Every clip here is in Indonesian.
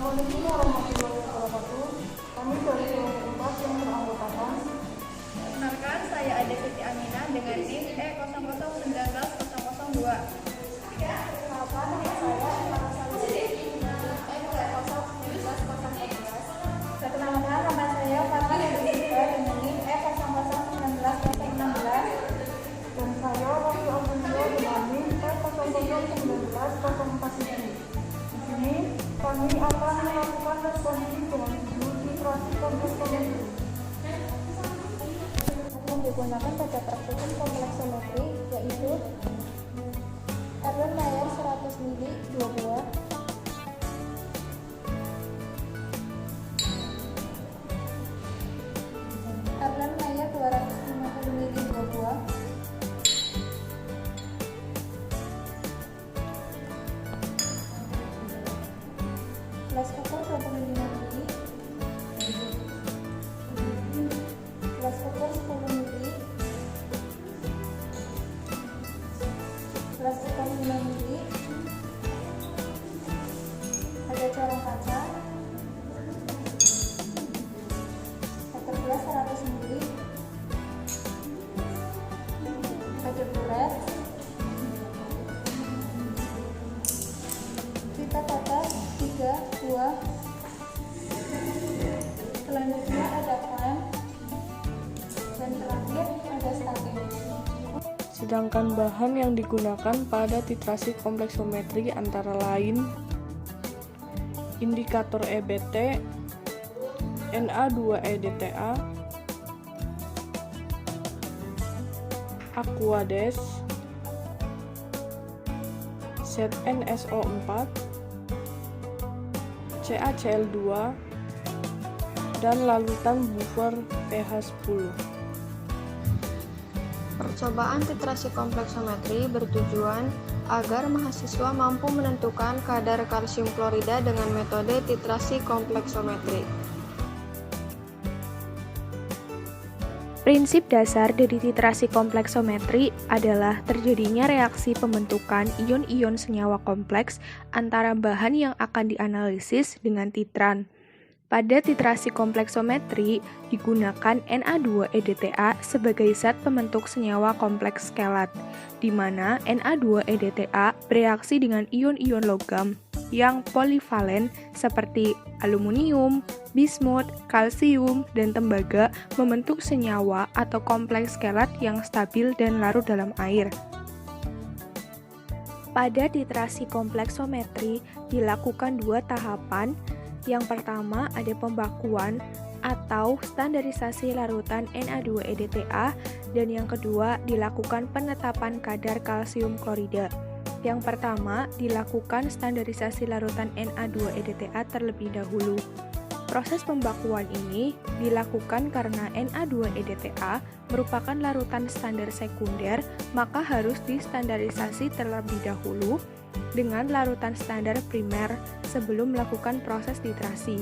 Assalamualaikum warahmatullahi wabarakatuh. Kami dari kelompok 4 yang beranggotakan. Perkenalkan, saya Ade Siti Aminah dengan NIM E00190002. Perkenalkan, nama saya Emma Salisih dengan E001914. Perkenalkan, nama saya Fatma Yudhika dengan NIM E001916. Dan saya Wahyu Abdullah dengan NIM E001904. Di sini kami akan melakukan responsi dengan judul titrasi kompleksometri. Yang digunakan pada praktikum kompleksometri yaitu Erlenmeyer 100 mili 2 buah, Erlenmeyer 250 mili 2 buah, gelas ukur 25 mili, gelas ukur 10 mili, gelas ukur 5 mili, ada corong kaca, satu gelas 100 mili, ada buret, pita kaca 3 buah, selanjutnya ada klem, dan terakhir ada statin. Sedangkan bahan yang digunakan pada titrasi kompleksometri antara lain indikator EBT, Na2-EDTA, Aquades, ZnSO4, CaCl2, dan larutan buffer pH 10. Percobaan titrasi kompleksometri bertujuan agar mahasiswa mampu menentukan kadar kalsium klorida dengan metode titrasi kompleksometri. Prinsip dasar dari titrasi kompleksometri adalah terjadinya reaksi pembentukan ion-ion senyawa kompleks antara bahan yang akan dianalisis dengan titran. Pada titrasi kompleksometri digunakan Na2-EDTA sebagai zat pembentuk senyawa kompleks kelat, di mana Na2-EDTA bereaksi dengan ion-ion logam yang polivalen seperti aluminium, bismut, kalsium, dan tembaga membentuk senyawa atau kompleks kelat yang stabil dan larut dalam air. Pada titrasi kompleksometri dilakukan 2 tahapan. Yang pertama ada pembakuan atau standarisasi larutan Na2-EDTA, dan yang kedua dilakukan penetapan kadar kalsium klorida. Yang pertama dilakukan standarisasi larutan Na2-EDTA terlebih dahulu. Proses pembakuan ini dilakukan karena Na2-EDTA merupakan larutan standar sekunder, maka harus distandarisasi terlebih dahulu dengan larutan standar primer sebelum melakukan proses titrasi.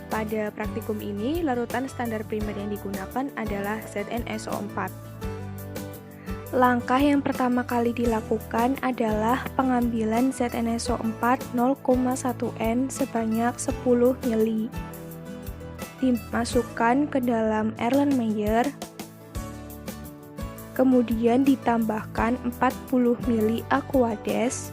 Pada praktikum ini, larutan standar primer yang digunakan adalah ZnSO4. Langkah yang pertama kali dilakukan adalah pengambilan ZnSO4 0,1 N sebanyak 10 mili. Dimasukkan ke dalam Erlenmeyer, kemudian ditambahkan 40 mili Aquades,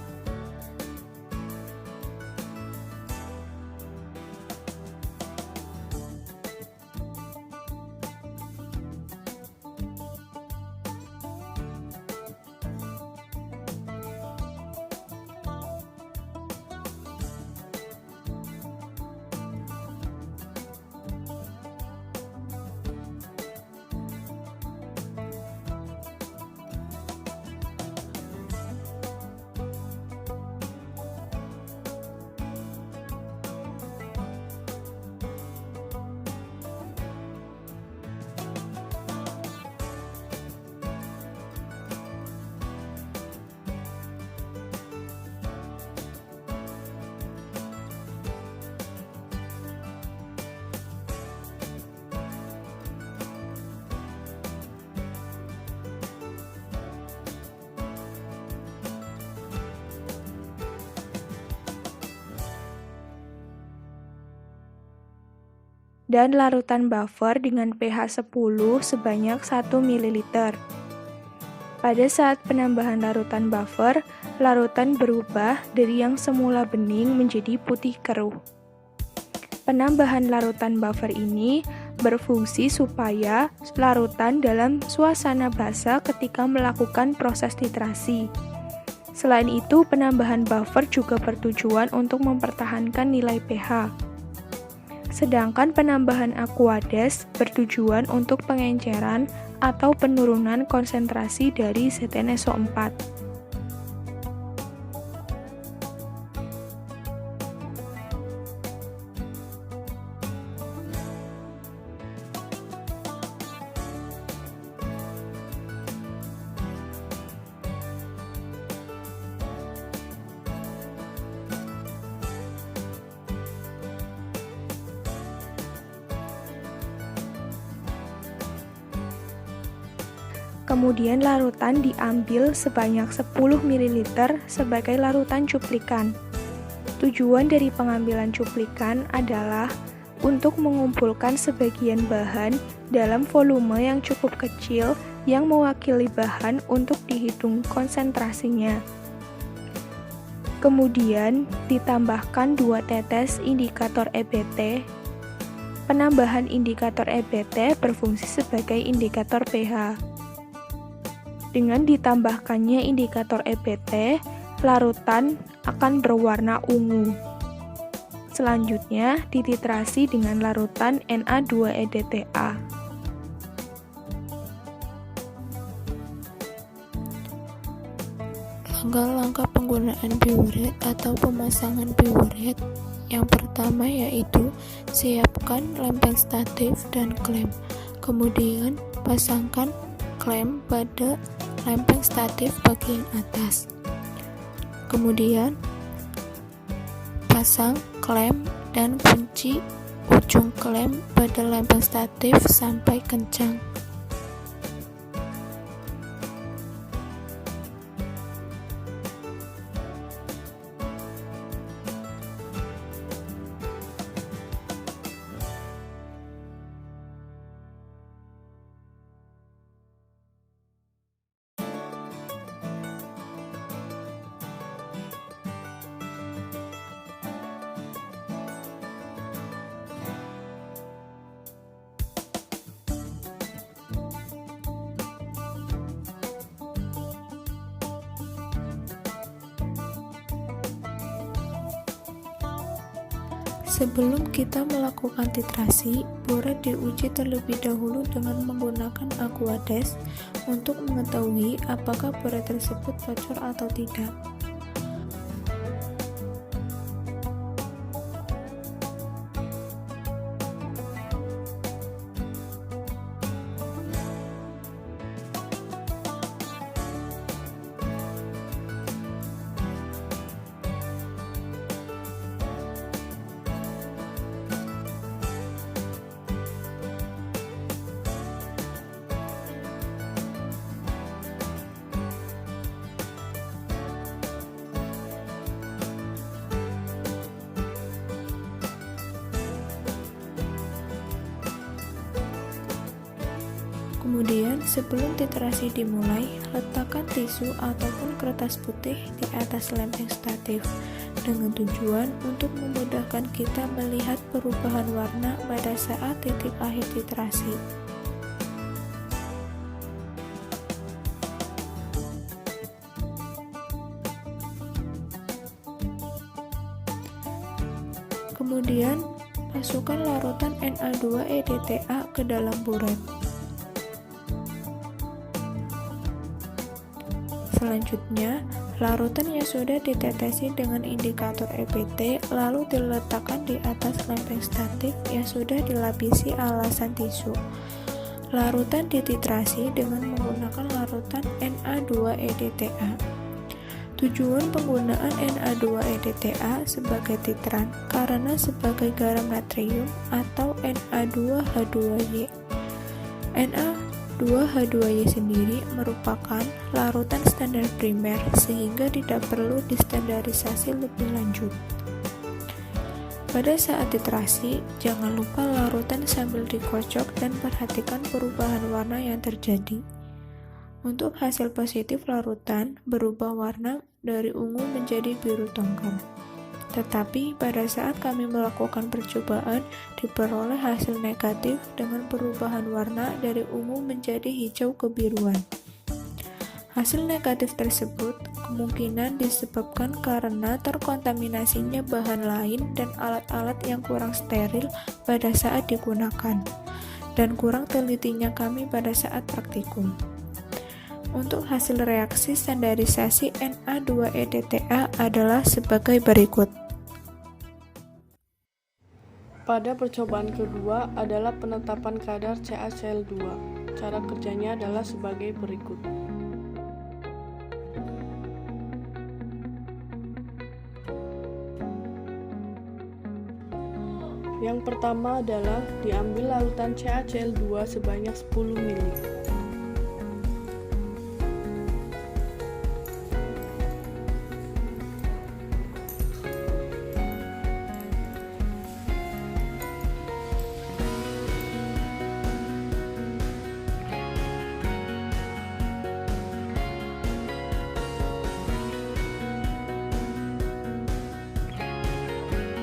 dan larutan buffer dengan pH 10 sebanyak 1 ml. Pada saat penambahan larutan buffer, larutan berubah dari yang semula bening menjadi putih keruh. Penambahan larutan buffer ini berfungsi supaya larutan dalam suasana basah ketika melakukan proses titrasi. Selain itu, penambahan buffer juga bertujuan untuk mempertahankan nilai pH. Sedangkan penambahan Aquades bertujuan untuk pengenceran atau penurunan konsentrasi dari ZnSO4. Kemudian larutan diambil sebanyak 10 ml sebagai larutan cuplikan. Tujuan dari pengambilan cuplikan adalah untuk mengumpulkan sebagian bahan dalam volume yang cukup kecil yang mewakili bahan untuk dihitung konsentrasinya. Kemudian ditambahkan 2 tetes indikator EBT. Penambahan indikator EBT berfungsi sebagai indikator pH. Dengan ditambahkannya indikator EBT, larutan akan berwarna ungu. Selanjutnya, dititrasi dengan larutan Na2-EDTA. Langkah-langkah penggunaan biuret atau pemasangan biuret yang pertama yaitu siapkan lempeng statif dan klem. Kemudian pasangkan klem pada lempeng statif bagian atas. Kemudian pasang klem dan kunci ujung klem pada lempeng statif sampai kencang. Sebelum kita melakukan titrasi, buret diuji terlebih dahulu dengan menggunakan Aquades untuk mengetahui apakah buret tersebut bocor atau tidak. Kemudian, sebelum titrasi dimulai, letakkan tisu ataupun kertas putih di atas lempeng statif dengan tujuan untuk memudahkan kita melihat perubahan warna pada saat titik akhir titrasi. Kemudian, masukkan larutan Na2-EDTA ke dalam buret. Selanjutnya, larutan yang sudah ditetesi dengan indikator EBT lalu diletakkan di atas lempeng statif yang sudah dilapisi alasan tisu. Larutan dititrasi dengan menggunakan larutan Na2-EDTA. Tujuan penggunaan Na2-EDTA sebagai titran karena sebagai garam natrium atau Na2H2Y. Na2H2Y sendiri merupakan larutan standar primer sehingga tidak perlu distandarisasi lebih lanjut. Pada saat titrasi, jangan lupa larutan sambil dikocok dan perhatikan perubahan warna yang terjadi. Untuk hasil positif larutan berubah warna dari ungu menjadi biru tongkar. Tetapi pada saat kami melakukan percobaan, diperoleh hasil negatif dengan perubahan warna dari ungu menjadi hijau kebiruan. Hasil negatif tersebut kemungkinan disebabkan karena terkontaminasinya bahan lain dan alat-alat yang kurang steril pada saat digunakan, dan kurang telitinya kami pada saat praktikum. Untuk hasil reaksi standarisasi Na2-EDTA adalah sebagai berikut. Pada percobaan kedua adalah penetapan kadar CaCl2. Cara kerjanya adalah sebagai berikut. Yang pertama adalah diambil larutan CaCl2 sebanyak 10 ml.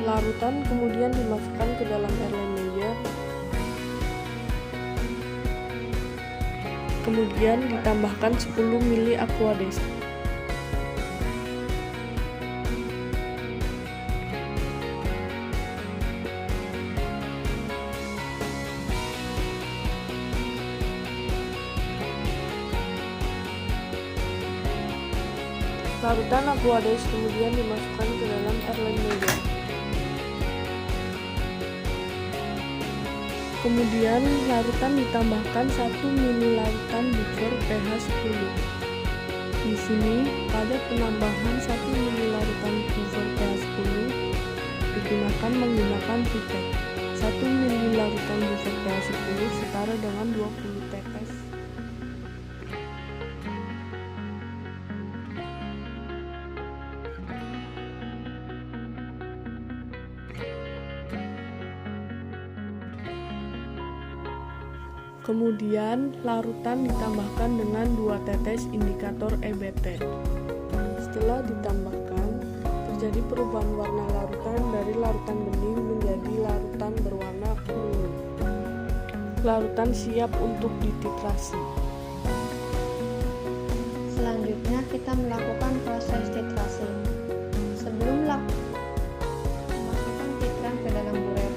Larutan kemudian dimasukkan ke dalam airline layer, kemudian ditambahkan 10 ml aqueous. Larutan aqueous kemudian dimasukkan ke dalam airline layer. Kemudian larutan ditambahkan 1 ml larutan buffer pH 10. Di sini pada penambahan 1 ml larutan buffer pH 10 digunakan menggunakan pipet. 1 ml larutan buffer pH 10 setara dengan 20 tetes. Kemudian larutan ditambahkan dengan 2 tetes indikator EBT. Setelah ditambahkan, terjadi perubahan warna larutan dari larutan bening menjadi larutan berwarna ungu. Larutan siap untuk dititrasi. Selanjutnya kita melakukan proses titrasi. Sebelum memasukkan titran ke dalam burer.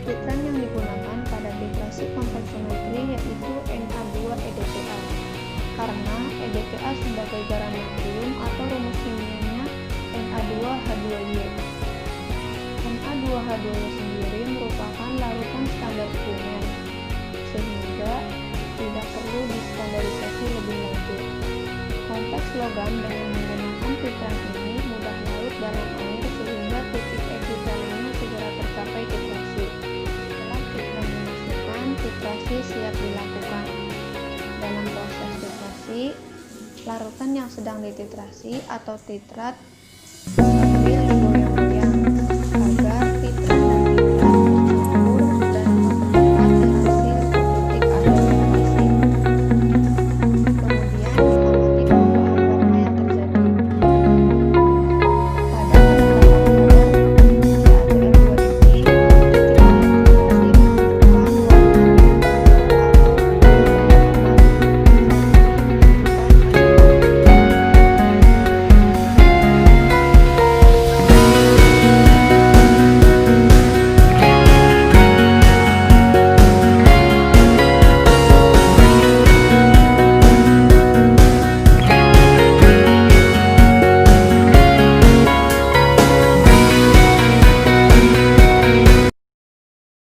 Titran yang digunakan pada titrasi kompleksometri yaitu Na2-EDTA, karena EDTA sebagai garam natrium atau rumus kimianya Na2H2Y. Na2H2Y sendiri merupakan larutan standar primer, sehingga tidak perlu distandarisasi lebih lanjut. Kompleks logam dengan menggunakan titran ini mudah larut dalam air sehingga titik equivalentnya segera tercapai titrasi. Setelah titran dimasukkan, titrasi siap dilakukan. Dalam proses titrasi, larutan yang sedang dititrasi atau titrat